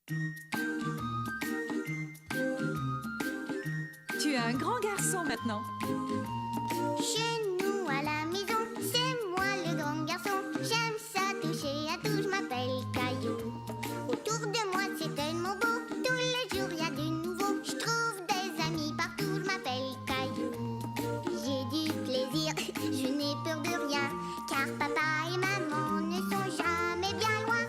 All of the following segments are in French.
Tu es un grand garçon maintenant. Chez nous à la maison, c'est moi le grand garçon. J'aime ça toucher à tout, je m'appelle Caillou. Autour de moi c'est tellement beau, tous les jours il y a du nouveau. Je trouve des amis partout, je m'appelle Caillou. J'ai du plaisir, je n'ai peur de rien, car papa et maman ne sont jamais bien loin.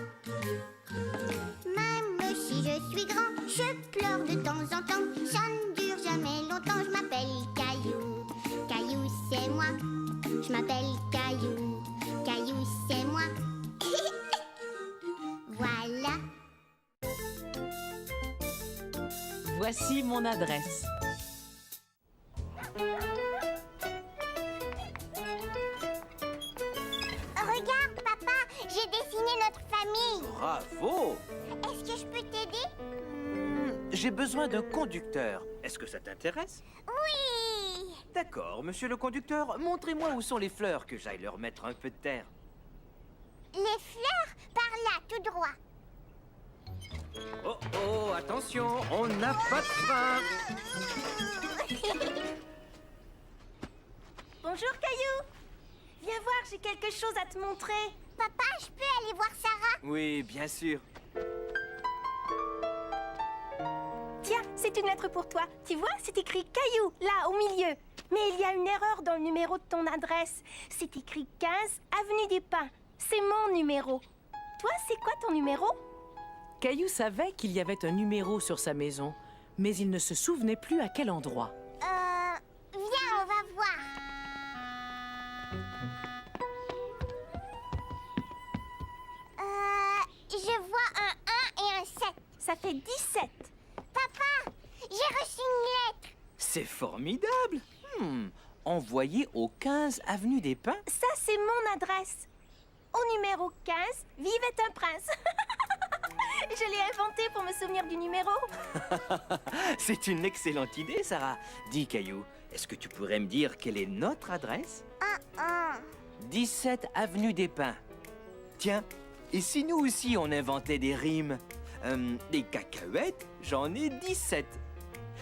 Même si je suis grand, je pleure de temps en temps. Ça ne dure jamais longtemps, je m'appelle Caillou. Caillou, c'est moi. Je m'appelle Caillou. Caillou, c'est moi. Voilà. Voici mon adresse. Regarde, papa, j'ai dessiné notre famille. Bravo! Est-ce que je peux t'aider? J'ai besoin d'un conducteur. Est-ce que ça t'intéresse? Oui. D'accord, monsieur le conducteur, montrez-moi où sont les fleurs, que j'aille leur mettre un peu de terre. Les fleurs, par là, tout droit. Oh, oh, attention, on n'a pas de frein. Bonjour Caillou. Viens voir, j'ai quelque chose à te montrer. Papa, je peux aller voir Sarah? Oui, bien sûr. Tiens, c'est une lettre pour toi. Tu vois, c'est écrit Caillou, là, au milieu. Mais il y a une erreur dans le numéro de ton adresse. C'est écrit 15 Avenue des Pins. C'est mon numéro. Toi, c'est quoi ton numéro? Caillou savait qu'il y avait un numéro sur sa maison, mais il ne se souvenait plus à quel endroit. Viens, on va voir. Je vois un 1 et un 7. Ça fait 17. Papa, j'ai reçu une lettre. C'est formidable. Envoyé au 15 avenue des Pins. Ça, c'est mon adresse. Au numéro 15, vivait un prince. Je l'ai inventé pour me souvenir du numéro. C'est une excellente idée, Sarah. Dis, Caillou, est-ce que tu pourrais me dire quelle est notre adresse? 17 avenue des Pins. Tiens, et si nous aussi on inventait des rimes? Des cacahuètes, j'en ai 17.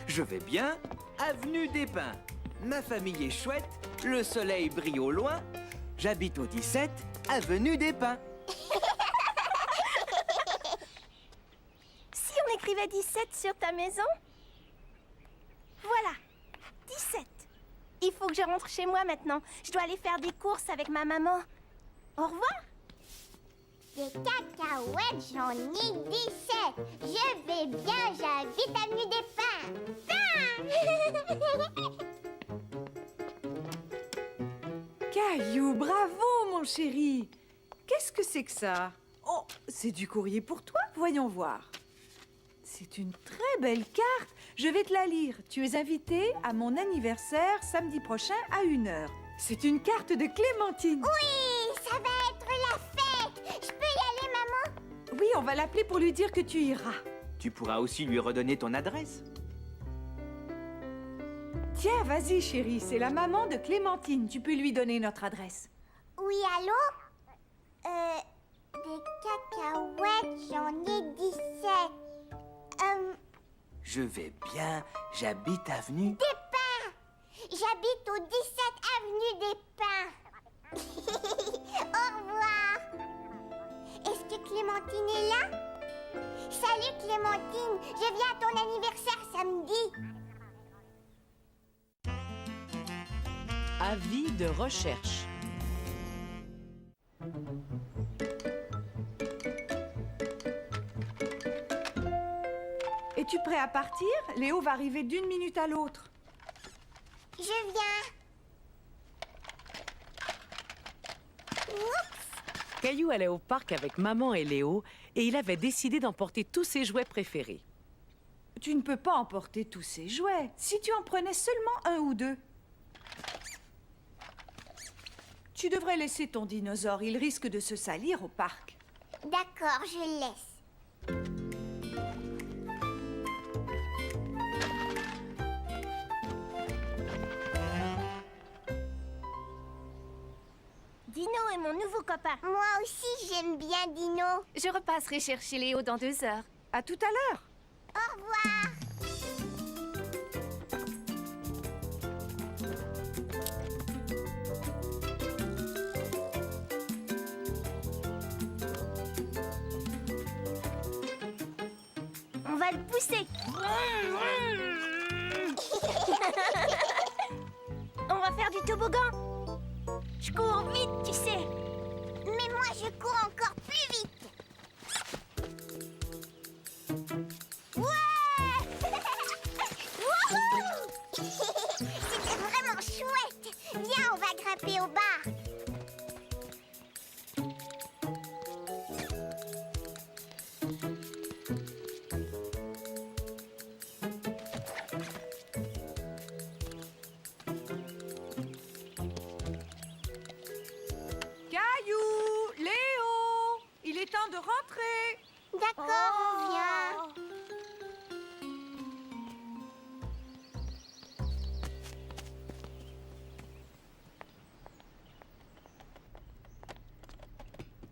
Je vais bien, avenue des Pins. Ma famille est chouette, le soleil brille au loin. J'habite au 17 avenue des Pins. Si on écrivait 17 sur ta maison? Voilà, 17. Il faut que je rentre chez moi maintenant. Je dois aller faire des courses avec ma maman. Au revoir. Des cacahuètes, j'en ai 17. Je vais bien, j'habite avenue des Pins. Caillou, bravo, mon chéri. Qu'est-ce que c'est que ça? Oh, c'est du courrier pour toi, voyons voir. C'est une très belle carte. Je vais te la lire. Tu es invité à mon anniversaire samedi prochain à 1h. C'est une carte de Clémentine. Oui, ça va être la fête. Je peux y aller, maman? Oui, on va l'appeler pour lui dire que tu iras. Tu pourras aussi lui redonner ton adresse. Tiens, vas-y, chérie, c'est la maman de Clémentine. Tu peux lui donner notre adresse. Oui, allô? Des cacahuètes, j'en ai 17. Je vais bien, j'habite avenue... Des Pins. J'habite au 17 avenue des Pins. Au revoir. Est-ce que Clémentine est là? Salut Clémentine, je viens à ton anniversaire samedi. Avis de recherche. Es-tu prêt à partir? Léo va arriver d'une minute à l'autre. Je viens. Caillou allait au parc avec maman et Léo et il avait décidé d'emporter tous ses jouets préférés. Tu ne peux pas emporter tous ces jouets. Si tu en prenais seulement un ou deux. Tu devrais laisser ton dinosaure. Il risque de se salir au parc. D'accord, je laisse. Dino est mon nouveau copain. Moi aussi, j'aime bien Dino. Je repasserai chercher Léo dans 2 heures. À tout à l'heure. Au revoir. On va le pousser. On va faire du toboggan. Je cours vite, tu sais. Mais moi, je cours encore plus vite. Ouais. Wouhou. C'était vraiment chouette. Viens, on va grimper au bar. Caillou, Léo, il est temps de rentrer. D'accord, on vient.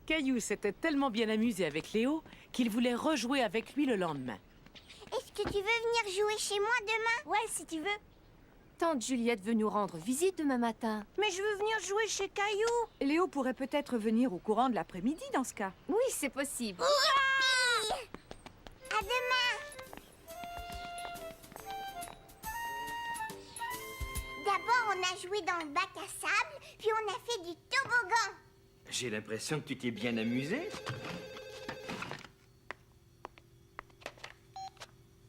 Caillou s'était tellement bien amusé avec Léo qu'il voulait rejouer avec lui le lendemain. Est-ce que tu veux venir jouer chez moi demain? Ouais, si tu veux. Tante Juliette veut nous rendre visite demain matin. Mais je veux venir jouer chez Caillou. Léo pourrait peut-être venir au courant de l'après-midi dans ce cas. Oui, c'est possible. À demain. D'abord, on a joué dans le bac à sable, puis on a fait du toboggan. J'ai l'impression que tu t'es bien amusé.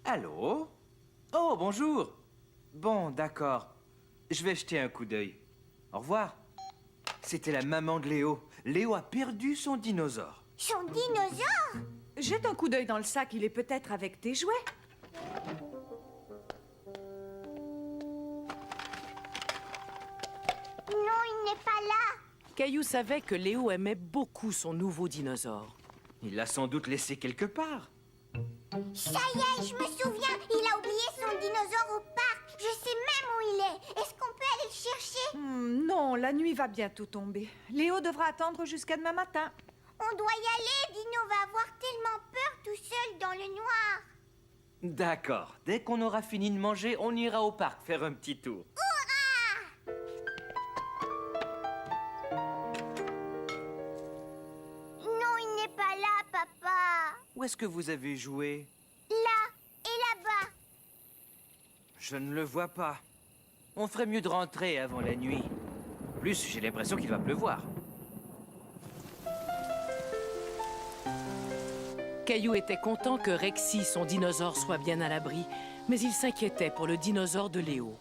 Allô? Oh, bonjour. Bon, d'accord. Je vais jeter un coup d'œil. Au revoir. C'était la maman de Léo. Léo a perdu son dinosaure. Son dinosaure? Jette un coup d'œil dans le sac, il est peut-être avec tes jouets. Non, il n'est pas là. Caillou savait que Léo aimait beaucoup son nouveau dinosaure. Il l'a sans doute laissé quelque part. Ça y est, je me souviens, il a oublié son dinosaure au parc. Je sais même où il est. Est-ce qu'on peut aller le chercher? Non, la nuit va bientôt tomber. Léo devra attendre jusqu'à demain matin. On doit y aller, Dino va avoir tellement peur tout seul dans le noir. D'accord. Dès qu'on aura fini de manger, on ira au parc faire un petit tour. Non, il n'est pas là, papa. Où est-ce que vous avez joué? Là et là-bas. Je ne le vois pas. On ferait mieux de rentrer avant la nuit. En plus, j'ai l'impression qu'il va pleuvoir. Caillou était content que Rexy, son dinosaure, soit bien à l'abri, mais il s'inquiétait pour le dinosaure de Léo.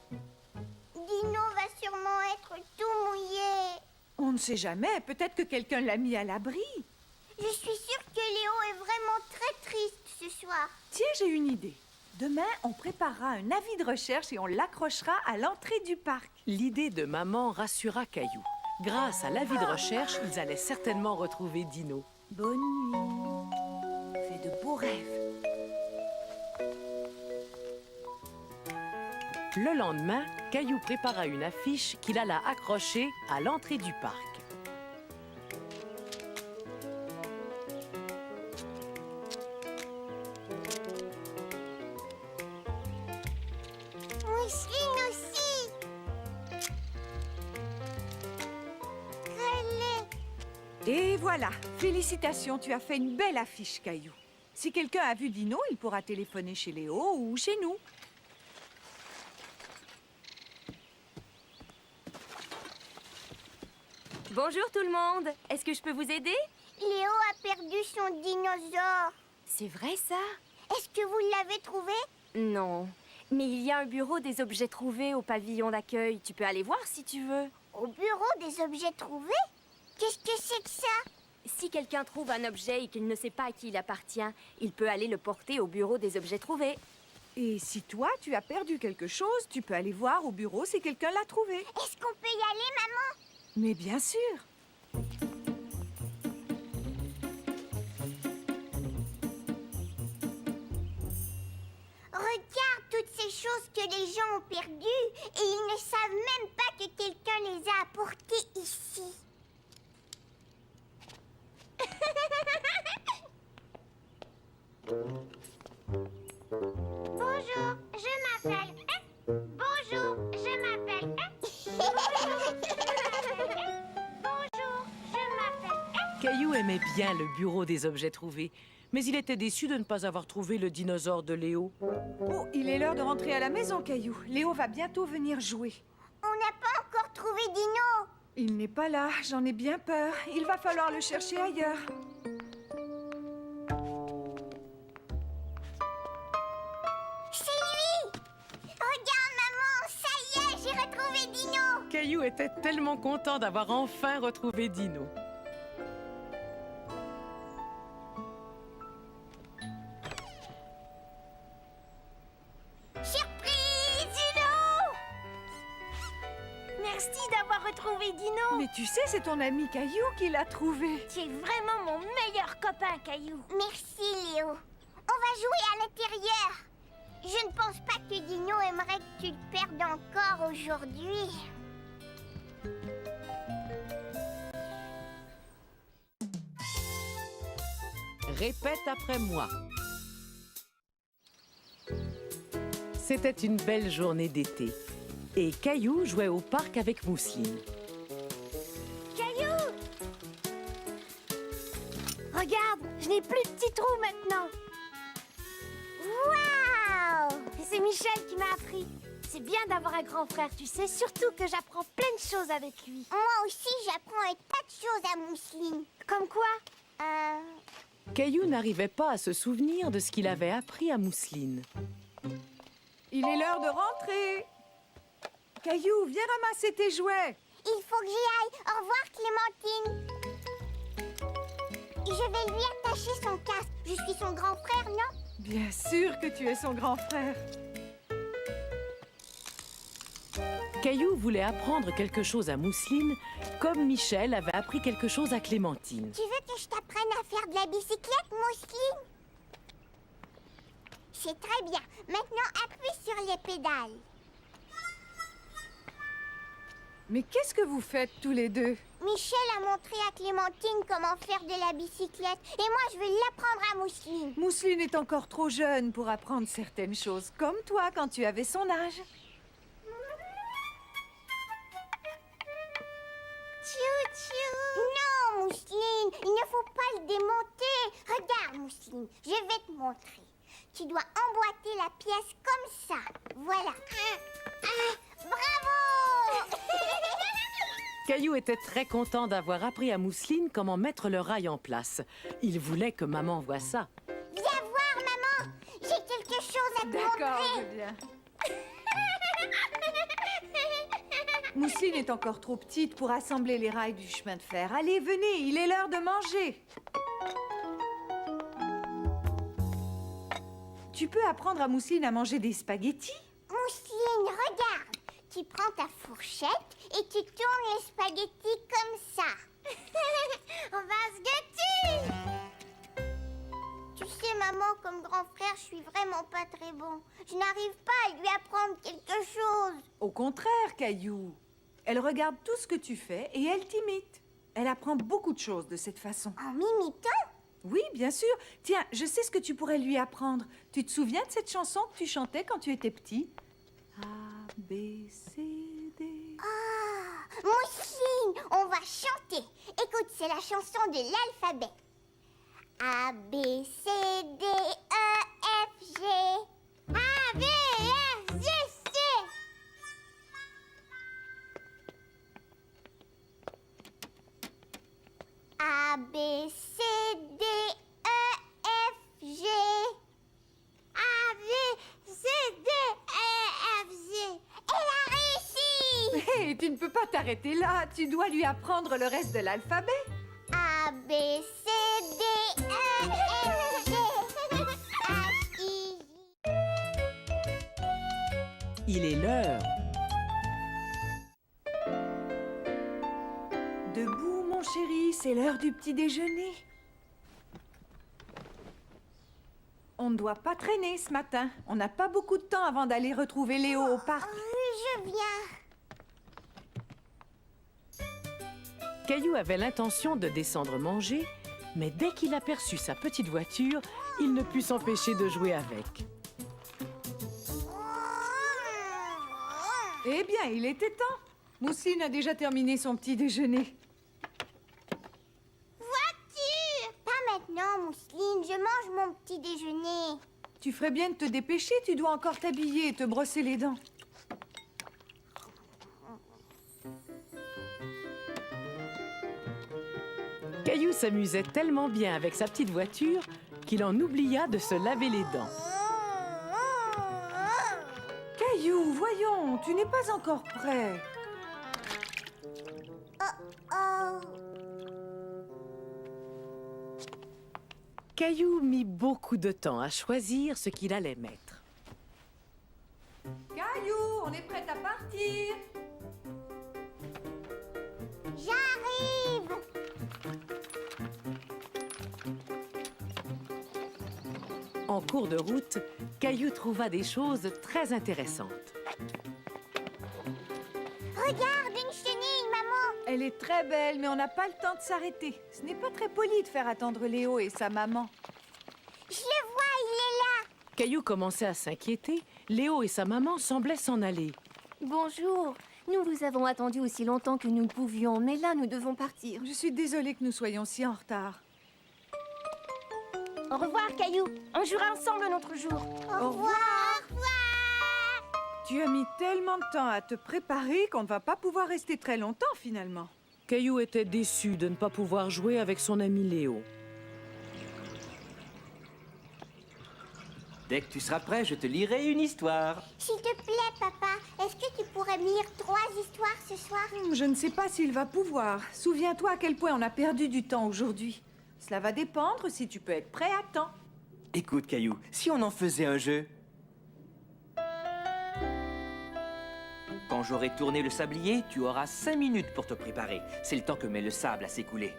Dino va sûrement être tout mouillé. On ne sait jamais, peut-être que quelqu'un l'a mis à l'abri. Je suis sûre que Léo est vraiment très triste ce soir. Tiens, j'ai une idée. Demain, on préparera un avis de recherche et on l'accrochera à l'entrée du parc. L'idée de maman rassura Caillou. Grâce à l'avis de recherche, ils allaient certainement retrouver Dino. Bonne nuit. Fais de beaux rêves. Le lendemain, Caillou prépara une affiche qu'il alla accrocher à l'entrée du parc. Mousseline aussi. Relais. Et voilà, félicitations, tu as fait une belle affiche, Caillou. Si quelqu'un a vu Dino, il pourra téléphoner chez Léo ou chez nous. Bonjour tout le monde. Est-ce que je peux vous aider? Léo a perdu son dinosaure. C'est vrai ça? Est-ce que vous l'avez trouvé? Non. Mais il y a un bureau des objets trouvés au pavillon d'accueil. Tu peux aller voir si tu veux. Au bureau des objets trouvés? Qu'est-ce que c'est que ça? Si quelqu'un trouve un objet et qu'il ne sait pas à qui il appartient, il peut aller le porter au bureau des objets trouvés. Et si toi, tu as perdu quelque chose, tu peux aller voir au bureau si quelqu'un l'a trouvé. Est-ce qu'on peut y aller, maman? Mais bien sûr. Regarde toutes ces choses que les gens ont perdues et ils ne savent même pas que quelqu'un les a apportées ici. bien le bureau des objets trouvés. Mais il était déçu de ne pas avoir trouvé le dinosaure de Léo. Oh, il est l'heure de rentrer à la maison, Caillou. Léo va bientôt venir jouer. On n'a pas encore trouvé Dino. Il n'est pas là, j'en ai bien peur. Il va falloir le chercher ailleurs. C'est lui. Regarde, maman, ça y est, j'ai retrouvé Dino. Caillou était tellement content d'avoir enfin retrouvé Dino. Surprise, Dino. Merci d'avoir retrouvé Dino. Mais tu sais, c'est ton ami Caillou qui l'a trouvé. Tu es vraiment mon meilleur copain, Caillou. Merci, Léo. On va jouer à l'intérieur. Je ne pense pas que Dino aimerait que tu le perdes encore aujourd'hui. Répète après moi. C'était une belle journée d'été. Et Caillou jouait au parc avec Mousseline. Caillou! Regarde, je n'ai plus de petits trous maintenant. Waouh! C'est Michel qui m'a appris. C'est bien d'avoir un grand frère, tu sais, surtout que j'apprends plein de choses avec lui. Moi aussi, j'apprends un tas de choses à Mousseline. Comme quoi? Caillou n'arrivait pas à se souvenir de ce qu'il avait appris à Mousseline. Il est l'heure de rentrer. Caillou, viens ramasser tes jouets. Il faut que j'y aille. Au revoir, Clémentine. Je vais lui attacher son casque. Je suis son grand frère, non? Bien sûr que tu es son grand frère. Caillou voulait apprendre quelque chose à Mousseline, comme Michel avait appris quelque chose à Clémentine. Tu veux que je t'apprenne à faire de la bicyclette, Mousseline? C'est très bien. Maintenant, appuie sur les pédales. Mais qu'est-ce que vous faites tous les deux? Michel a montré à Clémentine comment faire de la bicyclette. Et moi, je vais l'apprendre à Mousseline. Mousseline est encore trop jeune pour apprendre certaines choses, comme toi quand tu avais son âge. Non, Mousseline, il ne faut pas le démonter. Regarde, Mousseline, je vais te montrer. Tu dois emboîter la pièce comme ça. Voilà. Bravo! Caillou était très content d'avoir appris à Mousseline comment mettre le rail en place. Il voulait que maman voie ça. Viens voir, maman. J'ai quelque chose à te D'accord, montrer. je viens. Mousseline est encore trop petite pour assembler les rails du chemin de fer. Allez, venez, il est l'heure de manger. Tu peux apprendre à Mousseline à manger des spaghettis? Mousseline, regarde. Tu prends ta fourchette et tu tournes les spaghettis comme ça. On va se gâter. Tu sais, maman, comme grand frère, je suis vraiment pas très bon. Je n'arrive pas à lui apprendre quelque chose. Au contraire, Caillou. Elle regarde tout ce que tu fais et elle t'imite. Elle apprend beaucoup de choses de cette façon. En m'imitant? Oui, bien sûr. Tiens, je sais ce que tu pourrais lui apprendre. Tu te souviens de cette chanson que tu chantais quand tu étais petit? A, B, C, D... Ah, Mousseline, on va chanter. Écoute, c'est la chanson de l'alphabet. A, B, C, D, E, F, G. A, B, F, G, C. A, B, C, D, E, F, G. A, B, C, D, E, F, G. Elle a réussi! Hé, tu ne peux pas t'arrêter là. Tu dois lui apprendre le reste de l'alphabet. A, B, C, D, E, F, G, H, I, J. Il est l'heure. Debout, mon chéri, c'est l'heure du petit déjeuner. On ne doit pas traîner ce matin. On n'a pas beaucoup de temps avant d'aller retrouver Léo au parc. Oui, je viens. Caillou avait l'intention de descendre manger, mais dès qu'il aperçut sa petite voiture, il ne put s'empêcher de jouer avec. Eh bien, il était temps. Mousseline a déjà terminé son petit déjeuner. Voiture! mon petit déjeuner. Tu ferais bien de te dépêcher, tu dois encore t'habiller et te brosser les dents. Caillou s'amusait tellement bien avec sa petite voiture qu'il en oublia de se laver les dents. Caillou, voyons, tu n'es pas encore prêt. Oh, Caillou mit beaucoup de temps à choisir ce qu'il allait mettre. Caillou, on est prêt à partir. j'arrive. En cours de route, Caillou trouva des choses très intéressantes. Regarde, une chenille, maman. Elle est très belle, mais on n'a pas le temps de s'arrêter. Ce n'est pas très poli de faire attendre Léo et sa maman. Je le vois, il est là. Caillou commençait à s'inquiéter. Léo et sa maman semblaient s'en aller. Bonjour. Nous vous avons attendu aussi longtemps que nous ne pouvions, mais là, nous devons partir. Je suis désolée que nous soyons si en retard. Au revoir, Caillou. On jouera ensemble un autre jour. Au revoir. Au revoir. Tu as mis tellement de temps à te préparer qu'on ne va pas pouvoir rester très longtemps finalement. Caillou était déçu de ne pas pouvoir jouer avec son ami Léo. Dès que tu seras prêt, je te lirai une histoire. S'il te plaît, papa, est-ce que tu pourrais me lire 3 histoires ce soir? Je ne sais pas s'il va pouvoir. Souviens-toi à quel point on a perdu du temps aujourd'hui. Cela va dépendre si tu peux être prêt à temps. Écoute, Caillou, si on en faisait un jeu. Quand j'aurai tourné le sablier, tu auras 5 minutes pour te préparer. C'est le temps que met le sable à s'écouler.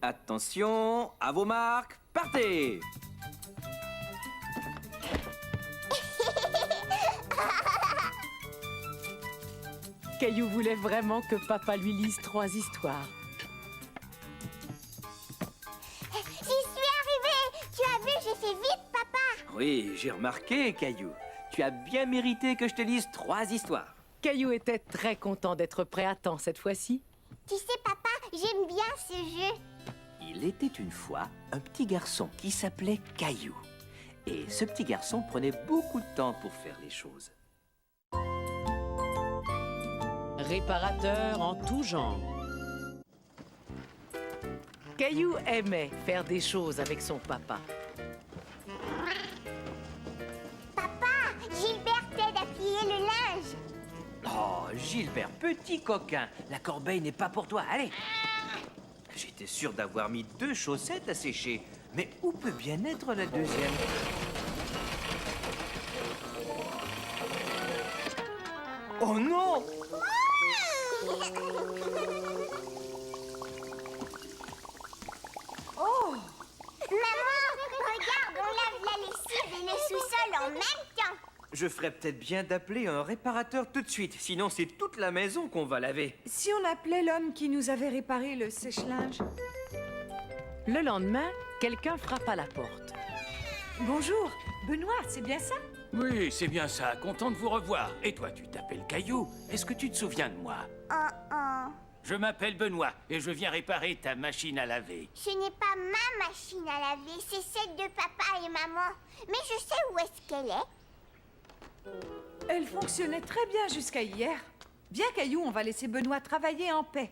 Attention, à vos marques, partez! Caillou voulait vraiment que papa lui lise 3 histoires. J'y suis arrivée. Tu as vu, j'ai fait vite, papa. Oui, j'ai remarqué, Caillou. Tu as bien mérité que je te lise 3 histoires. Caillou était très content d'être prêt à temps cette fois-ci. Tu sais, papa, j'aime bien ce jeu. Il était une fois un petit garçon qui s'appelait Caillou. Et ce petit garçon prenait beaucoup de temps pour faire les choses. Réparateur en tout genre. Caillou aimait faire des choses avec son papa. Papa, Gilbert t'aide à plier le linge. Oh, Gilbert, petit coquin, la corbeille n'est pas pour toi, allez! J'étais sûr d'avoir mis 2 chaussettes à sécher, mais où peut bien être la deuxième? Oh non! Oh! Maman, regarde, on lave la lessive et le sous-sol en même temps. Je ferais peut-être bien d'appeler un réparateur tout de suite, sinon c'est toute la maison qu'on va laver. Si on appelait l'homme qui nous avait réparé le sèche-linge. Le lendemain, quelqu'un frappe à la porte. Bonjour, Benoît, c'est bien ça? Oui, c'est bien ça. Content de vous revoir. Et toi, tu t'appelles Caillou. Est-ce que tu te souviens de moi? Je m'appelle Benoît et je viens réparer ta machine à laver. Ce n'est pas ma machine à laver, c'est celle de papa et maman. Mais je sais où est-ce qu'elle est. Elle fonctionnait très bien jusqu'à hier. Bien, Caillou, on va laisser Benoît travailler en paix.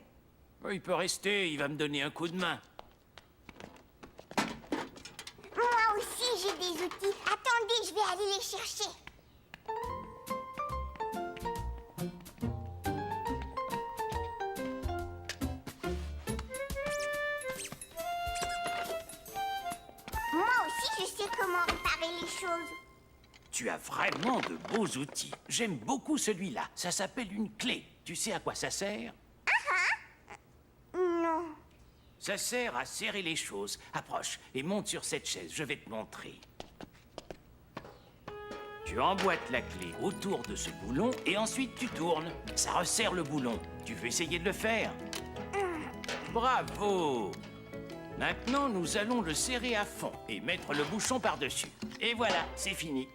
Il peut rester, il va me donner un coup de main. Moi aussi, j'ai des outils. Attendez, je vais aller les chercher. Moi aussi, je sais comment réparer les choses. Tu as vraiment de beaux outils. J'aime beaucoup celui-là. Ça s'appelle une clé. Tu sais à quoi ça sert? Non. Ça sert à serrer les choses. Approche et monte sur cette chaise, je vais te montrer. Tu emboîtes la clé autour de ce boulon et ensuite tu tournes. Ça resserre le boulon. Tu veux essayer de le faire? Bravo! Maintenant, nous allons le serrer à fond et mettre le bouchon par-dessus. Et voilà, c'est fini.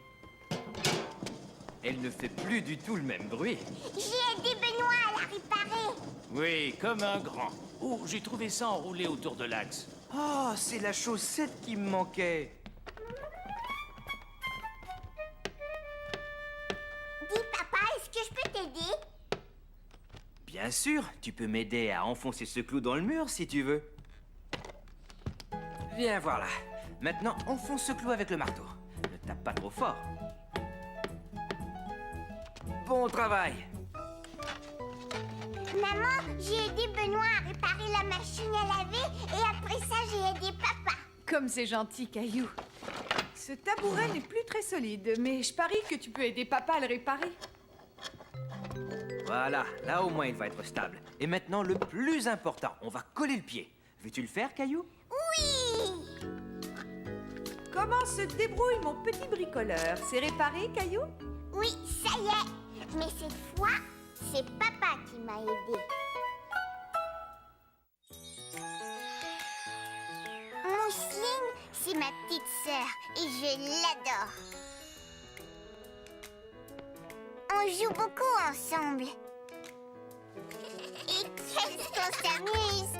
Elle ne fait plus du tout le même bruit. J'ai aidé Benoît à la réparer. Oui, comme un grand. Oh, j'ai trouvé ça enroulé autour de l'axe. Oh, c'est la chaussette qui me manquait. Dis, papa, est-ce que je peux t'aider? Bien sûr, tu peux m'aider à enfoncer ce clou dans le mur si tu veux. Viens voir là. Maintenant, enfonce ce clou avec le marteau. Ne tape pas trop fort. Bon travail. Maman, j'ai aidé Benoît à réparer la machine à laver et après ça, j'ai aidé papa. Comme c'est gentil, Caillou. Ce tabouret n'est plus très solide, mais je parie que tu peux aider papa à le réparer. Voilà, là au moins il va être stable. Et maintenant, le plus important, on va coller le pied. Veux-tu le faire, Caillou? Oui! Comment se débrouille mon petit bricoleur? C'est réparé, Caillou? Oui, ça y est. Mais cette fois, c'est papa qui m'a aidé. Mousseline, c'est ma petite sœur et je l'adore. On joue beaucoup ensemble. Et qu'est-ce qu'on s'amuse!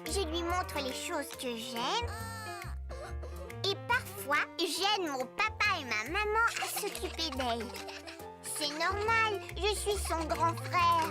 Je lui montre les choses que j'aime. Et parfois, j'aide mon papa et ma maman à s'occuper d'elle. C'est normal, je suis son grand frère.